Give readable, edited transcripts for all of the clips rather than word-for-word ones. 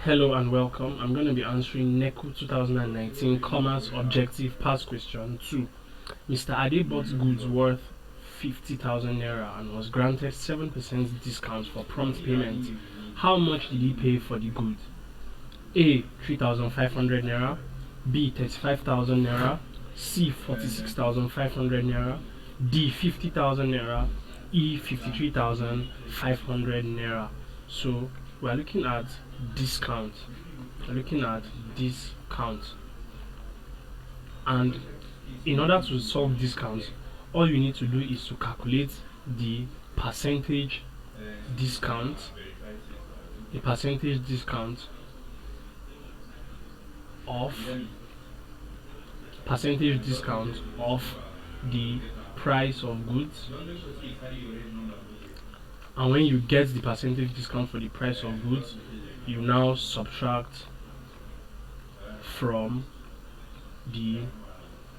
Hello and welcome. I'm going to be answering NECO 2019 Commerce Objective Past Question 2. Mr. Ade bought goods worth 50,000 naira and was granted 7% discount for prompt payment. How much did he pay for the goods? A. 3,500 naira, B. 35,000 naira, C. 46,500 naira, D. 50,000 naira, E. 53,500 naira. So we're looking at discount. And in order to solve discounts, all you need to do is to calculate the percentage discount of the price of goods. And when you get the percentage discount for the price of goods, you now subtract from the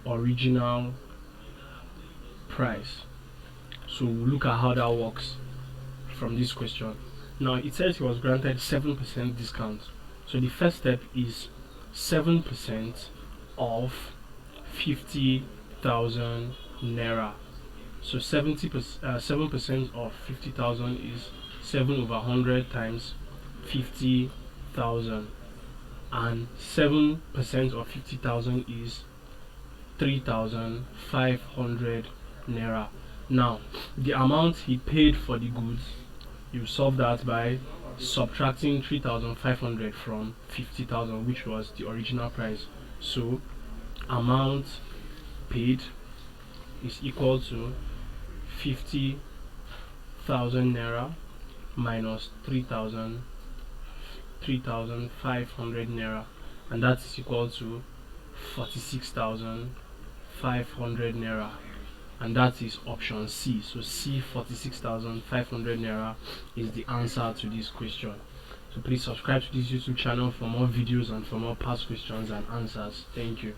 original price. So we'll look at how that works from this question. Now it says he was granted 7% discount. So the first step is 7% of 50,000 naira. So 7% of 50,000 is 7 over 100 times 50,000, and 7% of 50,000 is 3,500 naira. Now the amount he paid for the goods, you solve that by subtracting 3,500 from 50,000, which was the original price. So amount paid is equal to 50,000 naira minus 3,500 naira, and that is equal to 46,500 naira, and that is option C. So C, 46,500 naira is the answer to this question. So please subscribe to this YouTube channel for more videos and for more past questions and answers. Thank you.